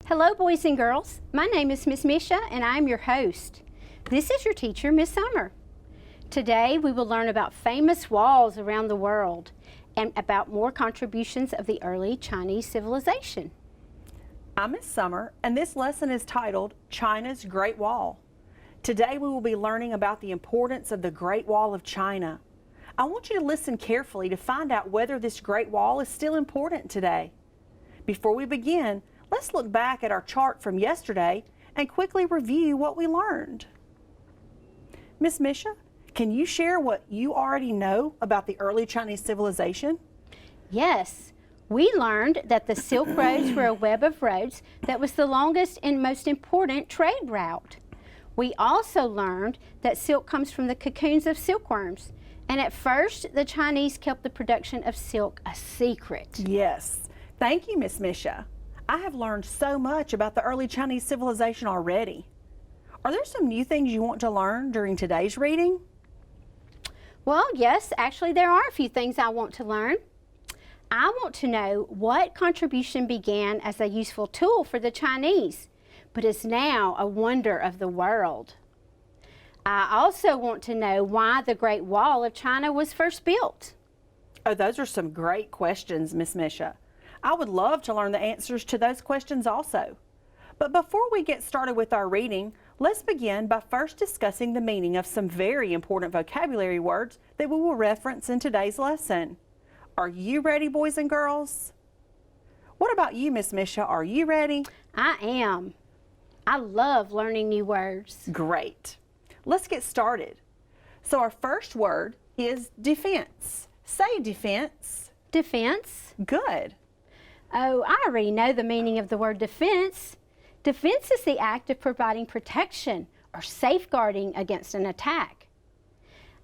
Hello, boys and girls. My name is Miss Misha, and I'm your host. This is your teacher, Miss Summer. Today, we will learn about famous walls around the world and about more contributions of the early Chinese civilization. I'm Miss Summer, and this lesson is titled China's Great Wall. Today, we will be learning about the importance of the Great Wall of China. I want you to listen carefully to find out whether this Great Wall is still important today. Before we begin, let's look back at our chart from yesterday and quickly review what we learned. Miss Misha, can you share what you already know about the early Chinese civilization? Yes, we learned that the Silk Roads were a web of roads that was the longest and most important trade route. We also learned that silk comes from the cocoons of silkworms, and at first the Chinese kept the production of silk a secret. Yes, thank you, Miss Misha. I have learned so much about the early Chinese civilization already. Are there some new things you want to learn during today's reading? Well, yes, actually there are a few things I want to learn. I want to know what contribution began as a useful tool for the Chinese, but is now a wonder of the world. I also want to know why the Great Wall of China was first built. Oh, those are some great questions, Miss Misha. I would love to learn the answers to those questions also. But before we get started with our reading, let's begin by first discussing the meaning of some very important vocabulary words that we will reference in today's lesson. Are you ready, boys and girls? What about you, Miss Misha? Are you ready? I am. I love learning new words. Great. Let's get started. So our first word is defense. Say defense. Defense? Good. Oh, I already know the meaning of the word defense. Defense is the act of providing protection or safeguarding against an attack.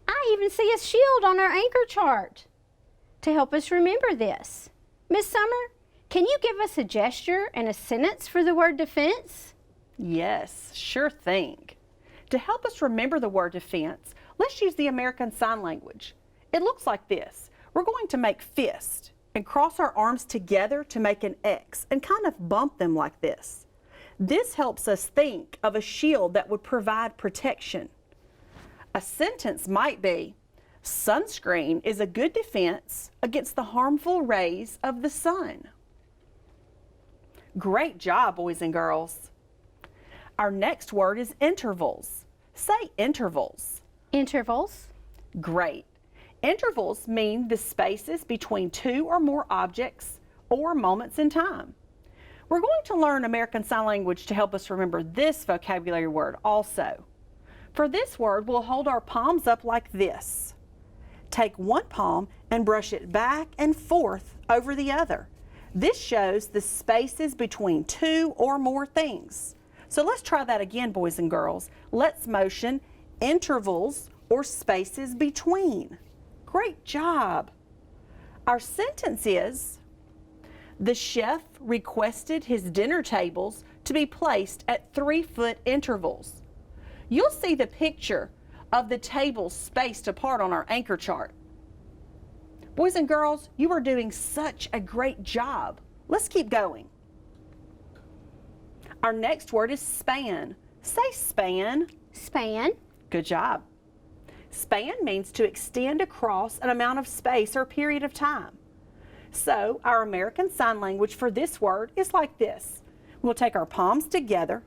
I even see a shield on our anchor chart to help us remember this. Miss Summer, can you give us a gesture and a sentence for the word defense? Yes, sure thing. To help us remember the word defense, let's use the American Sign Language. It looks like this. We're going to make fist and cross our arms together to make an X and kind of bump them like this. This helps us think of a shield that would provide protection. A sentence might be, sunscreen is a good defense against the harmful rays of the sun. Great job, boys and girls. Our next word is intervals. Say intervals. Intervals. Great. Intervals mean the spaces between two or more objects or moments in time. We're going to learn American Sign Language to help us remember this vocabulary word also. For this word, we'll hold our palms up like this. Take one palm and brush it back and forth over the other. This shows the spaces between two or more things. So let's try that again, boys and girls. Let's motion intervals or spaces between. Great job. Our sentence is, the chef requested his dinner tables to be placed at 3-foot intervals. You'll see the picture of the tables spaced apart on our anchor chart. Boys and girls, you are doing such a great job. Let's keep going. Our next word is span. Say span. Span. Good job. Span means to extend across an amount of space or period of time. So our American Sign Language for this word is like this. We'll take our palms together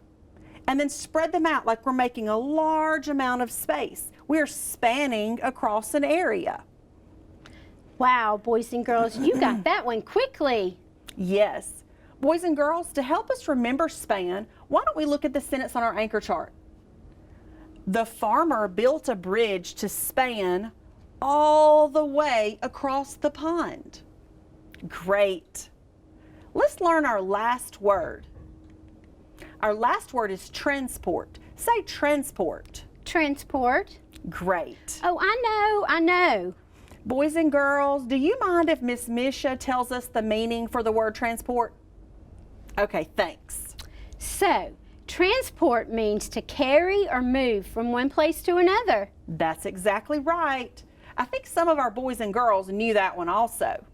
and then spread them out like we're making a large amount of space. We're spanning across an area. Wow, boys and girls, you got that one quickly. Yes. Boys and girls, to help us remember span, why don't we look at the sentence on our anchor chart? The farmer built a bridge to span all the way across the pond. Great. Let's learn our last word. Our last word is transport. Say transport. Transport. Great. Oh, I know. Boys and girls, do you mind if Miss Misha tells us the meaning for the word transport? Okay, thanks. So, transport means to carry or move from one place to another. That's exactly right. I think some of our boys and girls knew that one also.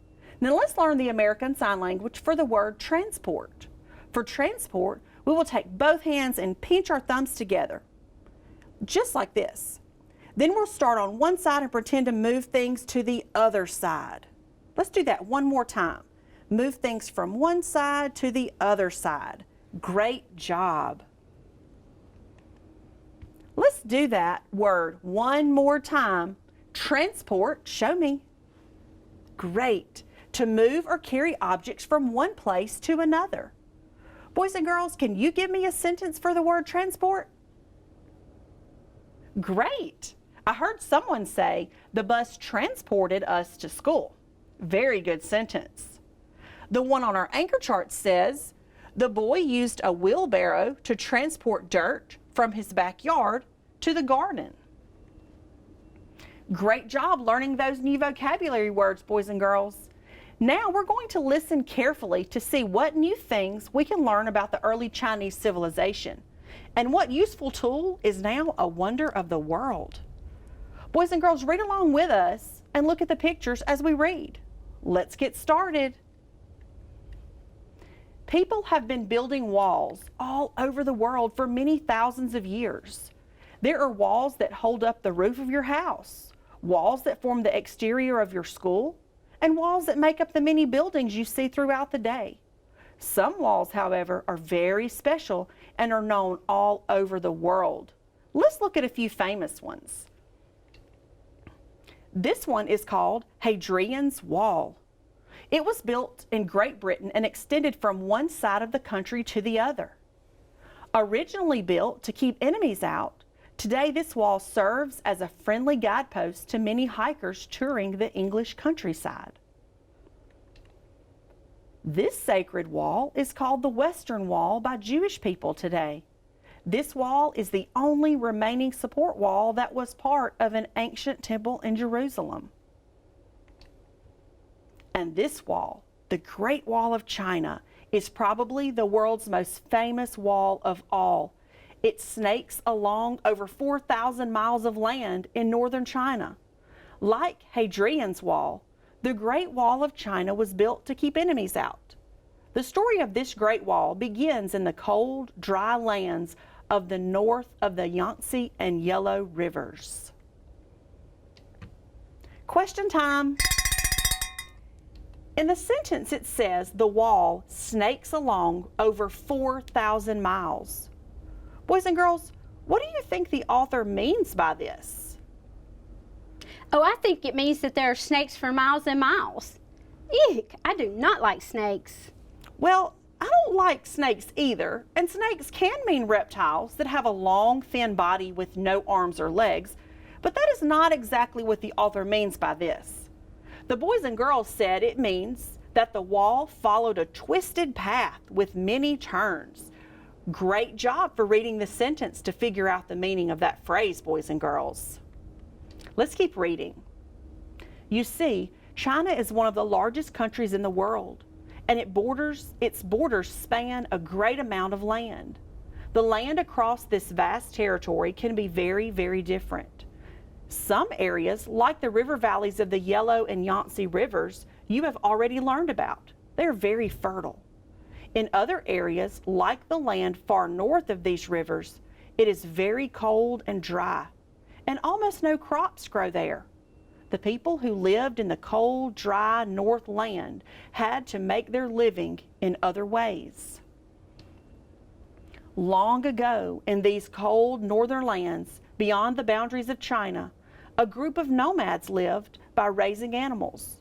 Now let's learn the American Sign Language for the word transport. For transport, we will take both hands and pinch our thumbs together, just like this. Then we'll start on one side and pretend to move things to the other side. Let's do that one more time. Move things from one side to the other side. Great job. Let's do that word one more time. Transport, show me. Great. To move or carry objects from one place to another. Boys and girls, can you give me a sentence for the word transport? Great. I heard someone say, the bus transported us to school. Very good sentence. The one on our anchor chart says, the boy used a wheelbarrow to transport dirt from his backyard to the garden. Great job learning those new vocabulary words, boys and girls. Now we're going to listen carefully to see what new things we can learn about the early Chinese civilization and what useful tool is now a wonder of the world. Boys and girls, read along with us and look at the pictures as we read. Let's get started. People have been building walls all over the world for many thousands of years. There are walls that hold up the roof of your house, walls that form the exterior of your school, and walls that make up the many buildings you see throughout the day. Some walls, however, are very special and are known all over the world. Let's look at a few famous ones. This one is called Hadrian's Wall. It was built in Great Britain and extended from one side of the country to the other. Originally built to keep enemies out, today this wall serves as a friendly guidepost to many hikers touring the English countryside. This sacred wall is called the Western Wall by Jewish people today. This wall is the only remaining support wall that was part of an ancient temple in Jerusalem. And this wall, the Great Wall of China, is probably the world's most famous wall of all. It snakes along over 4,000 miles of land in northern China. Like Hadrian's Wall, the Great Wall of China was built to keep enemies out. The story of this Great Wall begins in the cold, dry lands of the north of the Yangtze and Yellow rivers. Question time. In the sentence it says the wall snakes along over 4,000 miles. Boys and girls, what do you think the author means by this? Oh, I think it means that there are snakes for miles and miles. Eek, I do not like snakes. Well, I don't like snakes either, and snakes can mean reptiles that have a long, thin body with no arms or legs, but that is not exactly what the author means by this. The boys and girls said it means that the wall followed a twisted path with many turns. Great job for reading the sentence to figure out the meaning of that phrase, boys and girls. Let's keep reading. You see, China is one of the largest countries in the world, and its borders span a great amount of land. The land across this vast territory can be very, very different. Some areas, like the river valleys of the Yellow and Yangtze rivers, you have already learned about. They are very fertile. In other areas, like the land far north of these rivers, it is very cold and dry, and almost no crops grow there. The people who lived in the cold, dry north land had to make their living in other ways. Long ago, in these cold northern lands, beyond the boundaries of China, a group of nomads lived by raising animals.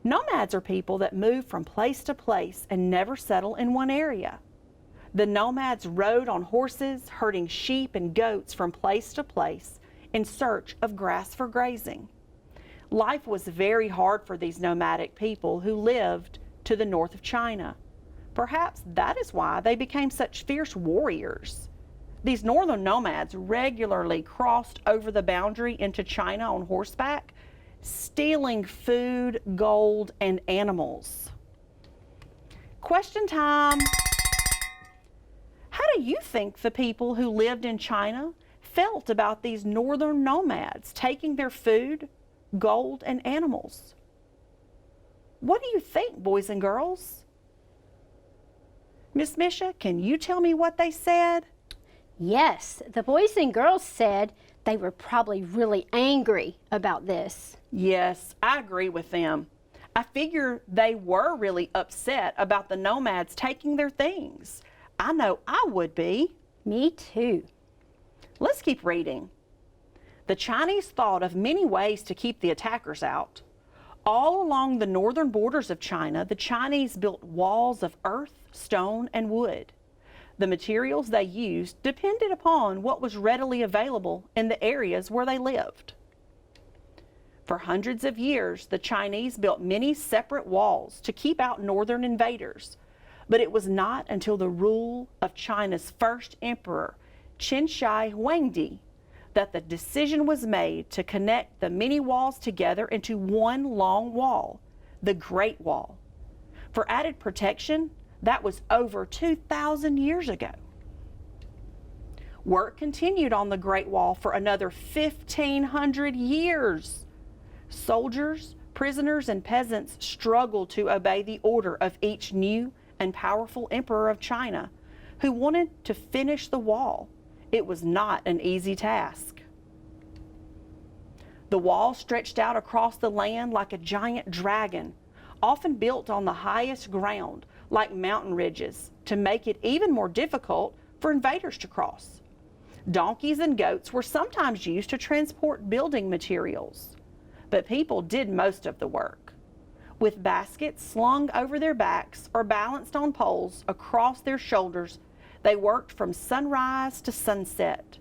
Nomads are people that move from place to place and never settle in one area. The nomads rode on horses, herding sheep and goats from place to place in search of grass for grazing. Life was very hard for these nomadic people who lived to the north of China. Perhaps that is why they became such fierce warriors. These northern nomads regularly crossed over the boundary into China on horseback, stealing food, gold, and animals. Question time. How do you think the people who lived in China felt about these northern nomads taking their food, gold, and animals? What do you think, boys and girls? Miss Misha, can you tell me what they said? Yes, the boys and girls said they were probably really angry about this. Yes, I agree with them. I figure they were really upset about the nomads taking their things. I know I would be. Me too. Let's keep reading. The Chinese thought of many ways to keep the attackers out. All along the northern borders of China, the Chinese built walls of earth, stone, and wood. The materials they used depended upon what was readily available in the areas where they lived. For hundreds of years, the Chinese built many separate walls to keep out northern invaders, but it was not until the rule of China's first emperor, Qin Shi Huangdi, that the decision was made to connect the many walls together into one long wall, the Great Wall. For added protection, that was over 2,000 years ago. Work continued on the Great Wall for another 1,500 years. Soldiers, prisoners, and peasants struggled to obey the order of each new and powerful emperor of China, who wanted to finish the wall. It was not an easy task. The wall stretched out across the land like a giant dragon, often built on the highest ground, like mountain ridges, to make it even more difficult for invaders to cross. Donkeys and goats were sometimes used to transport building materials, but people did most of the work. With baskets slung over their backs or balanced on poles across their shoulders, they worked from sunrise to sunset,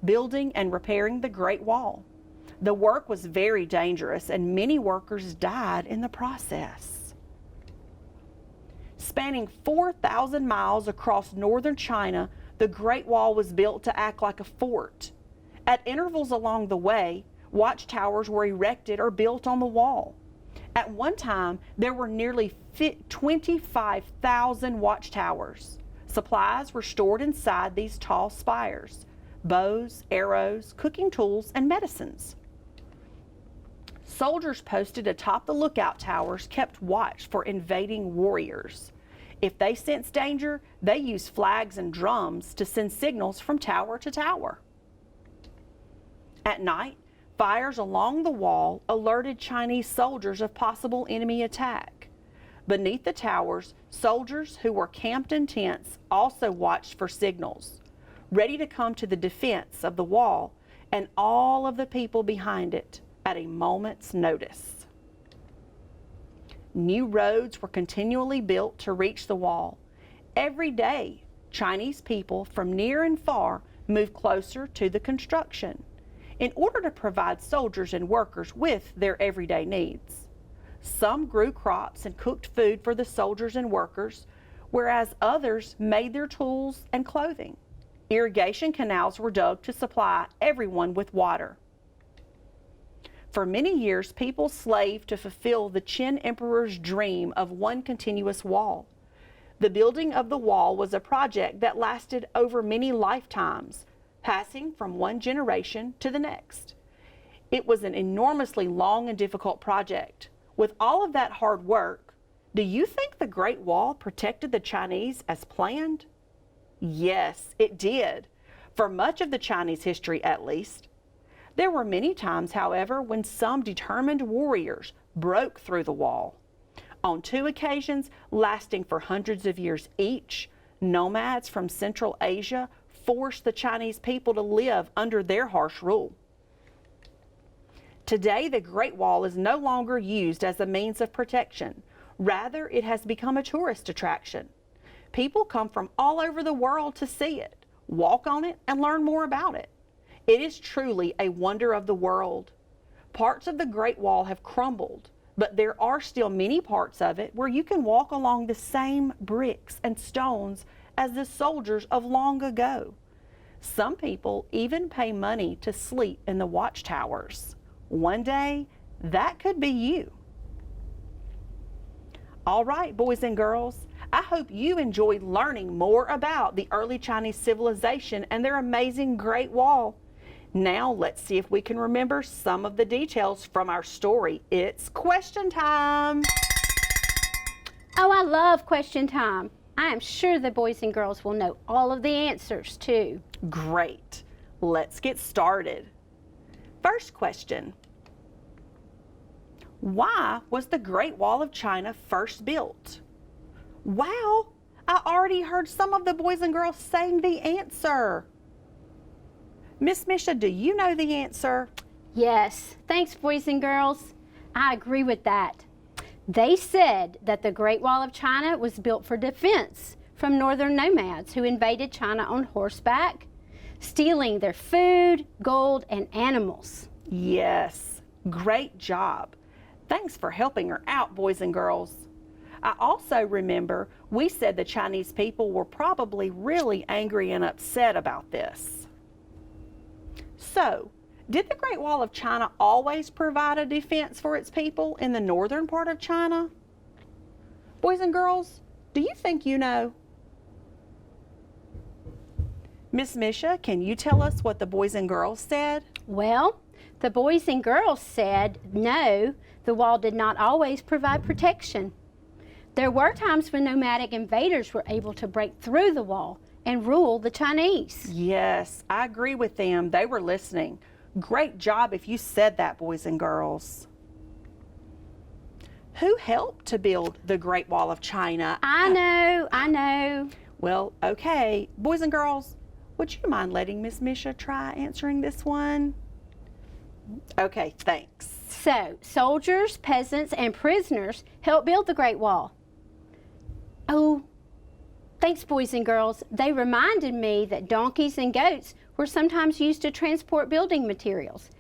building and repairing the Great Wall. The work was very dangerous, and many workers died in the process. Spanning 4,000 miles across northern China, the Great Wall was built to act like a fort. At intervals along the way, watchtowers were erected or built on the wall. At one time, there were nearly 25,000 watchtowers. Supplies were stored inside these tall spires: bows, arrows, cooking tools, and medicines. Soldiers posted atop the lookout towers kept watch for invading warriors. If they sensed danger, they used flags and drums to send signals from tower to tower. At night, fires along the wall alerted Chinese soldiers of possible enemy attack. Beneath the towers, soldiers who were camped in tents also watched for signals, ready to come to the defense of the wall and all of the people behind it at a moment's notice. New roads were continually built to reach the wall. Every day, Chinese people from near and far moved closer to the construction in order to provide soldiers and workers with their everyday needs. Some grew crops and cooked food for the soldiers and workers, whereas others made their tools and clothing. Irrigation canals were dug to supply everyone with water. For many years, people slaved to fulfill the Qin Emperor's dream of one continuous wall. The building of the wall was a project that lasted over many lifetimes, passing from one generation to the next. It was an enormously long and difficult project. With all of that hard work, do you think the Great Wall protected the Chinese as planned? Yes, it did, for much of the Chinese history at least. There were many times, however, when some determined warriors broke through the wall. On 2 occasions, lasting for hundreds of years each, nomads from Central Asia forced the Chinese people to live under their harsh rule. Today, the Great Wall is no longer used as a means of protection. Rather, it has become a tourist attraction. People come from all over the world to see it, walk on it, and learn more about it. It is truly a wonder of the world. Parts of the Great Wall have crumbled, but there are still many parts of it where you can walk along the same bricks and stones as the soldiers of long ago. Some people even pay money to sleep in the watchtowers. One day, that could be you. All right, boys and girls, I hope you enjoyed learning more about the early Chinese civilization and their amazing Great Wall. Now let's see if we can remember some of the details from our story. It's question time. Oh, I love question time. I am sure the boys and girls will know all of the answers too. Great. Let's get started. First question. Why was the Great Wall of China first built? Wow, I already heard some of the boys and girls saying the answer. Miss Misha, do you know the answer? Yes, thanks boys and girls. I agree with that. They said that the Great Wall of China was built for defense from northern nomads who invaded China on horseback, stealing their food, gold, and animals. Yes, great job. Thanks for helping her out, boys and girls. I also remember we said the Chinese people were probably really angry and upset about this. So, did the Great Wall of China always provide a defense for its people in the northern part of China? Boys and girls, do you think you know? Miss Misha, can you tell us what the boys and girls said? Well, the boys and girls said no, the wall did not always provide protection. There were times when nomadic invaders were able to break through the wall and rule the Chinese. Yes, I agree with them. They were listening. Great job if you said that, boys and girls. Who helped to build the Great Wall of China? I know. Well, okay. Boys and girls, would you mind letting Miss Misha try answering this one? Okay, thanks. So, soldiers, peasants, and prisoners helped build the Great Wall. Oh, thanks, boys and girls. They reminded me that donkeys and goats were sometimes used to transport building materials.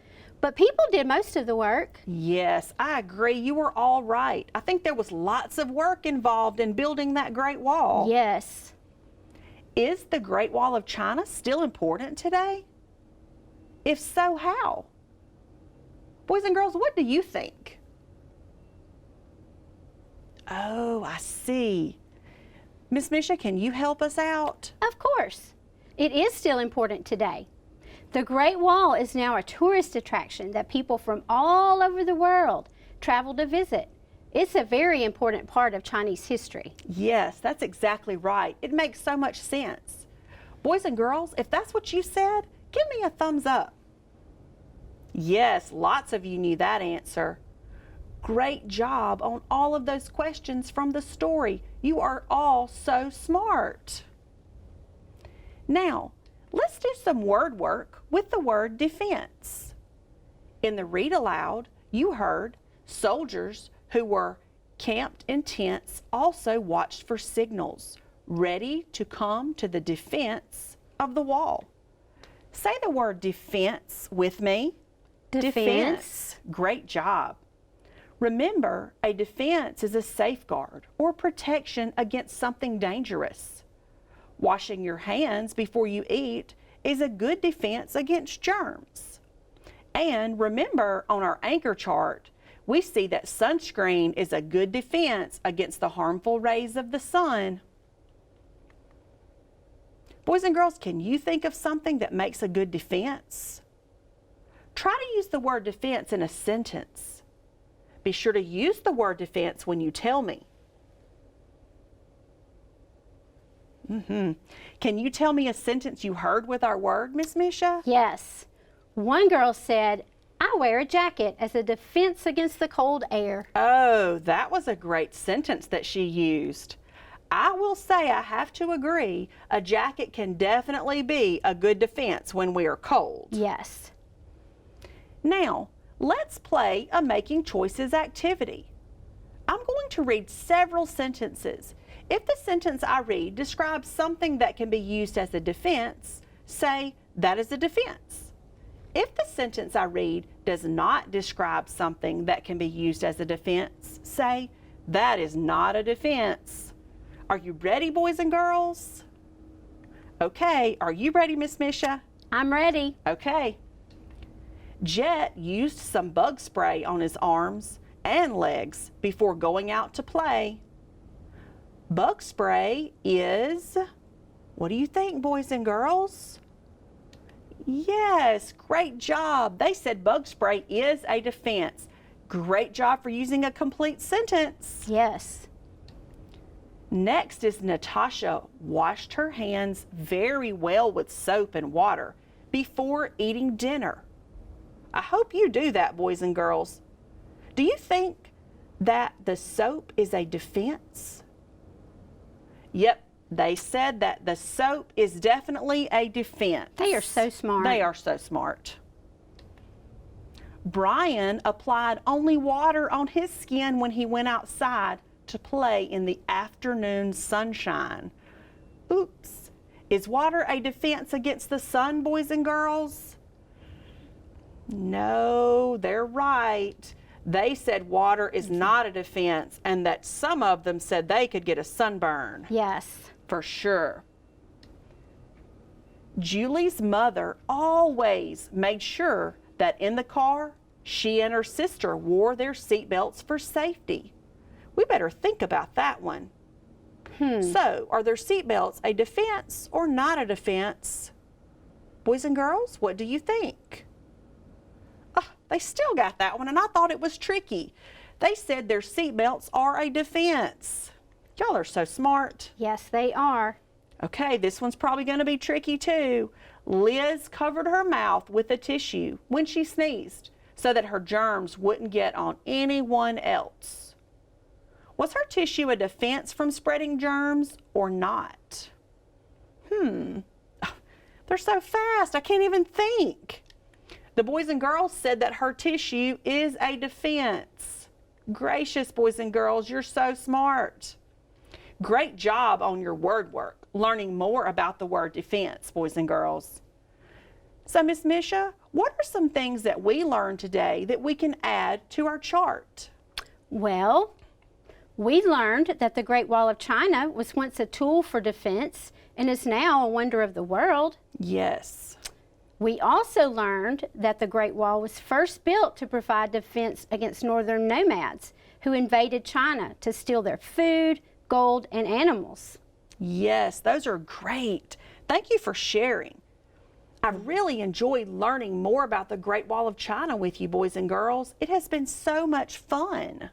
But people did most of the work. Yes, I agree. You were all right. I think there was lots of work involved in building that Great Wall. Yes. Is the Great Wall of China still important today? If so, how? Boys and girls, what do you think? Oh, I see. Miss Misha, can you help us out? Of course. It is still important today. The Great Wall is now a tourist attraction that people from all over the world travel to visit. It's a very important part of Chinese history. Yes, that's exactly right. It makes so much sense. Boys and girls, if that's what you said, give me a thumbs up. Yes, lots of you knew that answer. Great job on all of those questions from the story. You are all so smart. Now, let's do some word work with the word defense. In the read aloud, you heard soldiers who were camped in tents also watched for signals, ready to come to the defense of the wall. Say the word defense with me. Defense. Great job. Remember, a defense is a safeguard or protection against something dangerous. Washing your hands before you eat is a good defense against germs. And remember, on our anchor chart, we see that sunscreen is a good defense against the harmful rays of the sun. Boys and girls, can you think of something that makes a good defense? Try to use the word defense in a sentence. Be sure to use the word defense when you tell me. Can you tell me a sentence you heard with our word, Miss Misha? Yes. One girl said, I wear a jacket as a defense against the cold air. Oh, that was a great sentence that she used. I will say I have to agree, a jacket can definitely be a good defense when we are cold. Yes. Now, let's play a making choices activity. I'm going to read several sentences. If the sentence I read describes something that can be used as a defense, say, that is a defense. If the sentence I read does not describe something that can be used as a defense, say, that is not a defense. Are you ready, boys and girls? Okay, are you ready, Miss Misha? I'm ready. Okay. Jet used some bug spray on his arms and legs before going out to play. Bug spray is, what do you think, boys and girls? Yes, great job. They said bug spray is a defense. Great job for using a complete sentence. Yes. Next is Natasha washed her hands very well with soap and water before eating dinner. I hope you do that, boys and girls. Do you think that the soap is a defense? Yep, they said that the soap is definitely a defense. They are so smart. They are so smart. Brian applied only water on his skin when he went outside to play in the afternoon sunshine. Oops. Is water a defense against the sun, boys and girls? No, they're right. They said water is not a defense, and that some of them said they could get a sunburn. Yes. For sure. Julie's mother always made sure that in the car, she and her sister wore their seatbelts for safety. We better think about that one. So, are their seatbelts a defense or not a defense? Boys and girls, what do you think? They still got that one, and I thought it was tricky. They said their seatbelts are a defense. Y'all are so smart. Yes, they are. Okay, this one's probably going to be tricky too. Liz covered her mouth with a tissue when she sneezed so that her germs wouldn't get on anyone else. Was her tissue a defense from spreading germs or not? They're so fast, I can't even think. The boys and girls said that her tissue is a defense. Gracious, boys and girls, you're so smart. Great job on your word work, learning more about the word defense, boys and girls. So, Miss Misha, what are some things that we learned today that we can add to our chart? Well, we learned that the Great Wall of China was once a tool for defense and is now a wonder of the world. Yes. We also learned that the Great Wall was first built to provide defense against northern nomads who invaded China to steal their food, gold, and animals. Yes, those are great. Thank you for sharing. I really enjoyed learning more about the Great Wall of China with you, boys and girls. It has been so much fun.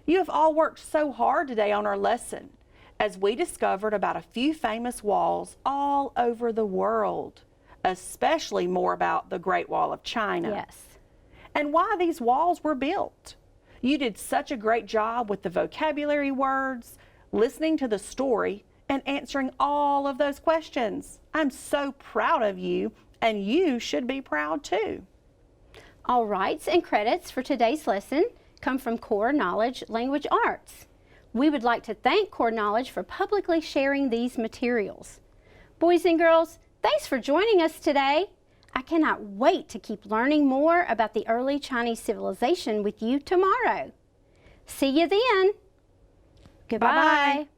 You have all worked so hard today on our lesson as we discovered about a few famous walls all over the world, especially more about the Great Wall of China. Yes. And why these walls were built. You did such a great job with the vocabulary words, listening to the story, and answering all of those questions. I'm so proud of you, and you should be proud too. All rights and credits for today's lesson come from Core Knowledge Language Arts. We would like to thank Core Knowledge for publicly sharing these materials. Boys and girls, thanks for joining us today. I cannot wait to keep learning more about the early Chinese civilization with you tomorrow. See you then. Goodbye. Bye-bye.